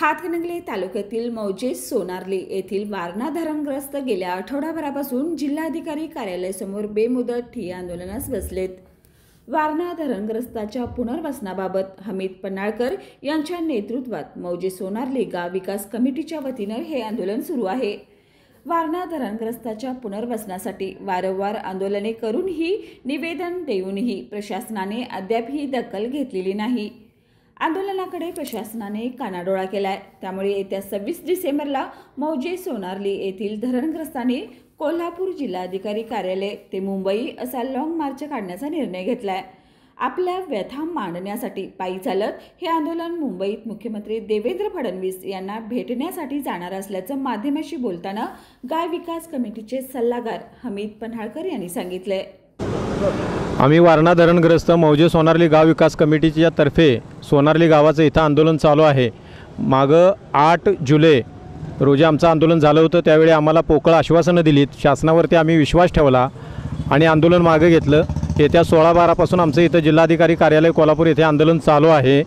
हातकणंगले तालुक्यातील मौजे सोनारली येथील वारणा धरणग्रस्त गेल्या आठवडाभरापासून जिल्हाधिकारी कार्यालयासमोर बेमुदत ठिय्या आंदोलनास बसलेत। वारणा धरणग्रस्ताच्या पुनर्वसनाबाबत हमीद पन्हाळकर यांच्या नेतृत्वात मौजे सोनारली गाव विकास कमिटीच्या वतीने हे आंदोलन सुरू आहे। वारणा धरणग्रस्ताच्या पुनर्वसनासाठी वारंवार आंदोलने करूनही निवेदन देऊनही प्रशासनाने अद्यापही दखल घेतलेली नाही। आंदोलनाकडे प्रशासनाने कानाडोळा केलाय। त्यामुळे येत्या 26 डिसेंबरला मौजे सोनारली येथील धरणग्रस्तांनी कोल्हापूर जिल्हाधिकारी कार्यालय ते मुंबई असा लॉंग मार्च काढण्याचा निर्णय घेतलाय। आपल्या व्यथा मांडण्यासाठी पायी चालत हे आंदोलन मुंबईत मुख्यमंत्री देवेंद्र फडणवीस यांना भेटण्यासाठी जाणार असल्याचं माध्यमांशी बोलताना गाव विकास कमिटीचे सल्लागार हमीद पन्हाळकर यांनी सांगितले। आम्ही वारणा धरणग्रस्त मौजे सोनारली गाव विकास कमिटीच्या तर्फे सोनारली गावाचं इथं आंदोलन चालू आहे। मागं 8 जुलै रोजी आमचं आंदोलन झालं होतं। त्यावेळी आम्हाला पोकळ आश्वासनं दिलीत, शासनावरती आम्ही विश्वास ठेवला आणि आंदोलन मागे घेतलं। येत्या 16-12 पासून आमचं इथं जिल्हाधिकारी कार्यालय कोल्हापूर येथे आंदोलन चालू आहे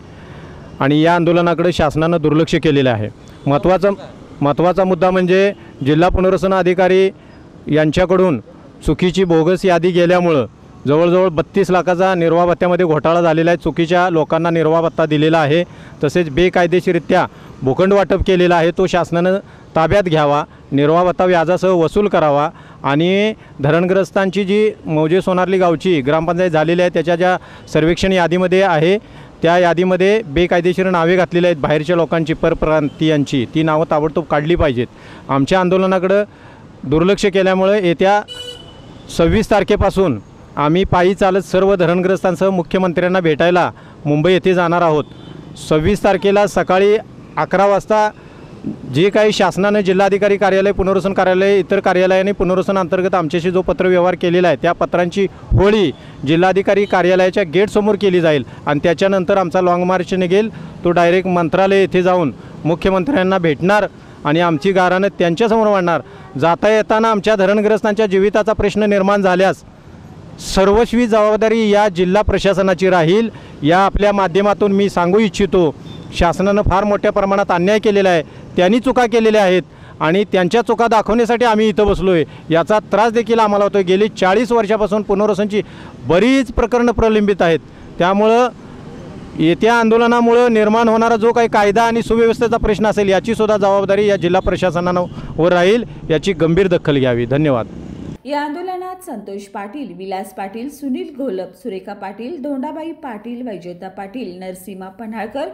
आणि या आंदोलनाकडे शासनानं दुर्लक्ष केलेलं आहे। महत्त्वाचा मुद्दा म्हणजे जिल्हा पुनर्वसन अधिकारी यांच्याकडून चुकीची बोगस यादी गेल्यामुळं जवळजवळ 32 लाखाचा निर्वाह भत्त्यामध्ये घोटाळा झालेला आहे। चुकीच्या लोकांना निर्वाह भत्ता दिलेला आहे, तसेच बेकायदेशीररित्या भूखंड वाटप केलेला आहे। तो शासनानं ताब्यात घ्यावा, निर्वाह भत्ता व्याजासह वसूल करावा आणि धरणग्रस्तांची जी मौजे सोनारली गावची ग्रामपंचायत झालेली आहे त्याच्या ज्या सर्वेक्षण यादीमध्ये आहे त्या यादीमध्ये बेकायदेशीर नावे घातलेली आहेत बाहेरच्या लोकांची, परप्रांतीयांची, ती नावं ताबडतोब काढली पाहिजेत। आमच्या आंदोलनाकडे दुर्लक्ष केल्यामुळे येत्या 26 तारखेपासून आम्ही पायी चालत सर्व धरणग्रस्तांसह मुख्यमंत्र्यांना भेटायला मुंबई येथे जाणार आहोत। 26 तारखेला सकाळी 11 वाजता जे काही शासनाने जिल्हाधिकारी कार्यालय, पुनर्वसन कार्यालय, इतर कार्यालयाने पुनर्वसन अंतर्गत आमच्याशी जो पत्रव्यवहार केलेला आहे त्या पत्रांची होळी जिल्हाधिकारी कार्यालयाच्या गेटसमोर केली जाईल आणि त्याच्यानंतर आमचा लॉंग मार्च निघेल। तो डायरेक्ट मंत्रालय येथे जाऊन मुख्यमंत्र्यांना भेटणार आणि आमची गाऱ्हाणं त्यांच्यासमोर मांडणार। जाता येताना आमच्या धरणग्रस्तांच्या जीविताचा प्रश्न निर्माण झाल्यास सर्वस्वी जबाबदारी या जिल्हा प्रशासनाची राहील। या आपल्या माध्यमातून मी सांगू इच्छितो, शासनानं फार मोठ्या प्रमाणात अन्याय केलेला आहे, त्यांनी चुका केलेल्या आहेत आणि त्यांच्या चुका दाखवण्यासाठी आम्ही इथं बसलो आहे। याचा त्रास देखील आम्हाला होतो। गेली 40 वर्षापासून पुनर्वसनची बरीच प्रकरणं प्रलंबित आहेत। त्यामुळं येत्या आंदोलनामुळे निर्माण होणारा जो काही कायदा आणि सुव्यवस्थेचा प्रश्न असेल याची सुद्धा जबाबदारी या जिल्हा प्रशासनावर राहील, याची गंभीर दखल घ्यावी। धन्यवाद। या आंदोलनात संतोष पाटील, विलास पाटील, सुनील घोलप, सुरेखा पाटील, धोंडाबाई पाटील, वैजयता पाटील, नरसीमा पन्हाळकर,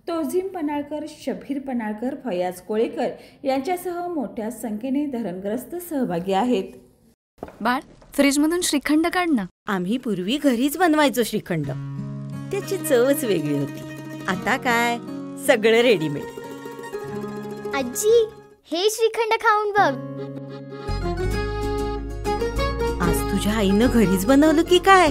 तोझीम पन्हाळकर, शबीर पन्हाळकर, फयाज कोळेकर यांच्यासह मोठ्या संख्येने धरणग्रस्त सहभागी आहेत। बाळ, फ्रीजमधून श्रीखंड काढ ना। आम्ही पूर्वी घरीच बनवायचो श्रीखंड, त्याची चवच वेगळी होती। आता काय सगळं रेडीमेड। आजी, हे श्रीखंड खाऊन बघ। आज तुझ्या आईनं घरीच बनवलं की काय?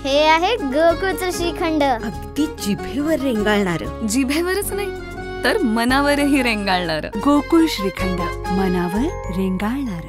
हे आहे गोकुळचं श्रीखंड, अगदी जिभेवर रेंगाळणार। जिभेवरच नाही तर मनावरही रेंगाळणार। गोकुळ श्रीखंड, मनावर रेंगाळणार।